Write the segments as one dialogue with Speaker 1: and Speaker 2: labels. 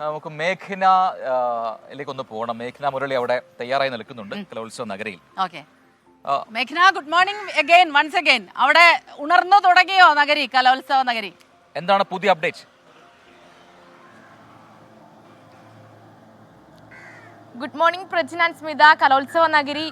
Speaker 1: നമുക്ക് മേഘ്ന ിലേക്കൊന്ന് പോകണം. മേഘ്ന മുരളി അവിടെ തയ്യാറായി നിൽക്കുന്നുണ്ട് കലോത്സവ നഗരിയിൽ.
Speaker 2: ഓക്കെ, മേഘ്ന, good morning again, once again. അവിടെ ഉണർന്നു തുടങ്ങിയോ നഗരി, കലോത്സവ നഗരി?
Speaker 1: എന്താണ് പുതിയ update?
Speaker 3: Good morning Prajin and Smitha. കലോത്സവ നഗരി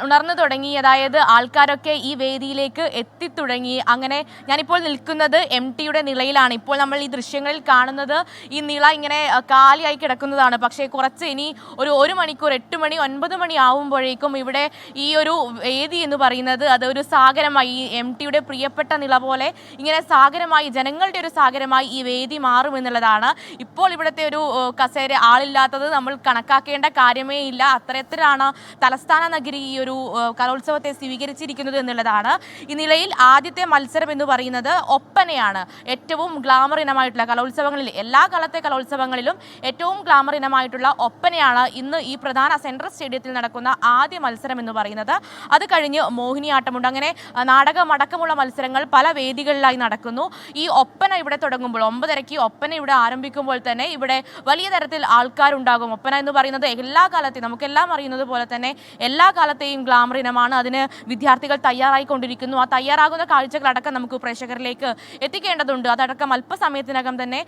Speaker 3: ഉണർന്നു തുടങ്ങി. അതായത് ആൾക്കാരൊക്കെ ഈ വേദിയിലേക്ക് എത്തിത്തുടങ്ങി. അങ്ങനെ ഞാനിപ്പോൾ നിൽക്കുന്നത് MTയുടെ നിളയിലാണ്. ഇപ്പോൾ നമ്മൾ ഈ ദൃശ്യങ്ങളിൽ കാണുന്നത് ഈ നിള ഇങ്ങനെ കാലിയായി കിടക്കുന്നതാണ്. പക്ഷേ കുറച്ച് ഇനി ഒരു മണിക്കൂർ, 8 മണി 9 മണി ആവുമ്പോഴേക്കും ഇവിടെ ഈ ഒരു വേദി എന്ന് പറയുന്നത് അതൊരു സാഗരമായി, ഈ MTയുടെ പ്രിയപ്പെട്ട നിള പോലെ ഇങ്ങനെ സാഗരമായി, ജനങ്ങളുടെ ഒരു സാഗരമായി ഈ വേദി മാറുമെന്നുള്ളതാണ്. ഇപ്പോൾ ഇവിടുത്തെ ഒരു കസേര ആളില്ലാത്തത് നമ്മൾ കണക്കാക്കേണ്ട കാര്യമേ ഇല്ല. അത്തരത്തിലാണ് തലസ്ഥാന നഗരി ഈ ഒരു കലോത്സവത്തെ സ്വീകരിച്ചിരിക്കുന്നത് എന്നുള്ളതാണ്. ഈ നിലയിൽ ആദ്യത്തെ മത്സരം എന്ന് പറയുന്നത് ഒപ്പനയാണ്. ഏറ്റവും ഗ്ലാമർ ഇനമായിട്ടുള്ള കലോത്സവങ്ങളിൽ, എല്ലാ കാലത്തെ കലോത്സവങ്ങളിലും ഏറ്റവും ഗ്ലാമർ ഇനമായിട്ടുള്ള ഒപ്പനയാണ് ഇന്ന് ഈ പ്രധാന സെൻട്രൽ സ്റ്റേഡിയത്തിൽ നടക്കുന്ന ആദ്യ മത്സരം എന്ന് പറയുന്നത്. അത് കഴിഞ്ഞ് മോഹിനിയാട്ടമുണ്ട്. അങ്ങനെ നാടകമടക്കമുള്ള മത്സരങ്ങൾ പല വേദികളിലായി നടക്കുന്നു. ഈ ഒപ്പന ഇവിടെ തുടങ്ങുമ്പോൾ 9:30 ഒപ്പന ഇവിടെ ആരംഭിക്കുമ്പോൾ തന്നെ ഇവിടെ വലിയ തരത്തിൽ ആൾക്കാരുണ്ടാകും. ഒപ്പന എന്ന് പറയുന്നത് എല്ലാ കാലത്തെയും, നമുക്കെല്ലാം അറിയുന്നത് പോലെ തന്നെ എല്ലാ കാലത്തെയും ഗ്ലാമർ ഇനമാണ്. അതിന് വിദ്യാർത്ഥികൾ തയ്യാറായിക്കൊണ്ടിരിക്കുന്നു. ആ തയ്യാറാകുന്ന കാഴ്ചകളടക്കം നമുക്ക് പ്രേക്ഷകരിലേക്ക് എത്തിക്കേണ്ടതുണ്ട്. അതടക്കം അല്പസമയത്തിനകം തന്നെ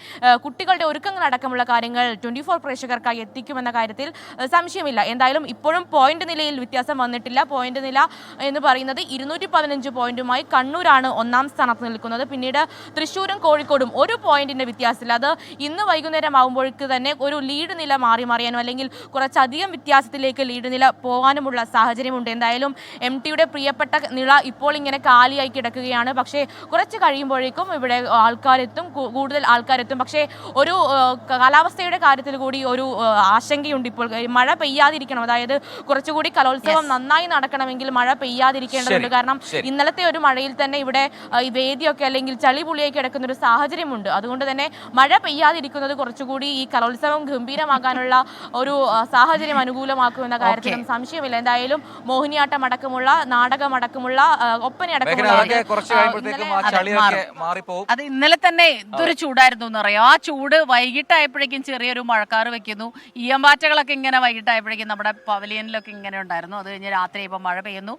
Speaker 3: കുട്ടികളുടെ ഒരുക്കങ്ങളടക്കമുള്ള കാര്യങ്ങൾ 24 പ്രേക്ഷകർക്കായി എത്തിക്കുമെന്ന കാര്യത്തിൽ സംശയമില്ല. എന്തായാലും ഇപ്പോഴും പോയിന്റ് നിലയിൽ വ്യത്യാസം വന്നിട്ടില്ല. പോയിന്റ് നില എന്ന് പറയുന്നത് 215 പോയിന്റുമായി കണ്ണൂരാണ് 1ാം സ്ഥാനത്ത് നിൽക്കുന്നത്. പിന്നീട് തൃശ്ശൂരും കോഴിക്കോടും 1 പോയിന്റിന്റെ വ്യത്യാസത്തിൽ, അത് ഇന്ന് വൈകുന്നേരം ആകുമ്പോഴേക്ക് തന്നെ ഒരു ലീഡ് നില മാറിയാനോ അല്ലെങ്കിൽ കുറച്ചധികം വ്യത്യാസത്തിലേക്ക് ലീഡ് നില പോകാനുമുള്ള സാഹചര്യമുണ്ട്. എന്തായാലും MTയുടെ പ്രിയപ്പെട്ട നിള ഇപ്പോൾ ഇങ്ങനെ കാലിയായി കിടക്കുകയാണ്. പക്ഷേ കുറച്ച് കഴിയുമ്പോഴേക്കും ഇവിടെ ആൾക്കാരെത്തും, കൂടുതൽ ആൾക്കാരെത്തും. പക്ഷേ ഒരു കാലാവസ്ഥയുടെ കാര്യത്തിൽ കൂടി ഒരു ആശങ്കയുണ്ട്. ഇപ്പോൾ മഴ പെയ്യാതിരിക്കണം, അതായത് കുറച്ചുകൂടി കലോത്സവം നന്നായി നടക്കണമെങ്കിൽ മഴ പെയ്യാതിരിക്കേണ്ടതുണ്ട്. കാരണം ഇന്നലത്തെ ഒരു മഴയിൽ തന്നെ ഇവിടെ ഈ വേദിയൊക്കെ അല്ലെങ്കിൽ ചളിപുളിയായി കിടക്കുന്ന ഒരു സാഹചര്യമുണ്ട്. അതുകൊണ്ട് തന്നെ മഴ പെയ്യാതിരിക്കുന്നത് കുറച്ചുകൂടി ഈ കലോത്സവം ഗംഭീരമാകാനുള്ള ഒരു സാഹചര്യം അനുകൂലമാക്കുമെന്ന കാര്യത്തിലും സംശയമില്ല. എന്തായാലും മോഹിനിയാട്ടം അടക്കമുള്ള, നാടകമടക്കമുള്ള, ഒപ്പനയടക്കമുള്ള
Speaker 2: അത് ഇന്നലെ തന്നെ ഇതൊരു ചൂടായിരുന്നു എന്നറിയാം. ആ ചൂട് വൈകിട്ടായപ്പോഴേക്കും ചെറിയൊരു മഴക്കാറ് വെക്കുന്നു. ഈയമ്പാറ്റകളൊക്കെ ഇങ്ങനെ വൈകിട്ടായപ്പോഴേക്കും നമ്മുടെ പവലിയനിലൊക്കെ ഇങ്ങനെ ഉണ്ടായിരുന്നു. അത് കഴിഞ്ഞ് രാത്രി ഇപ്പം മഴ പെയ്യുന്നു.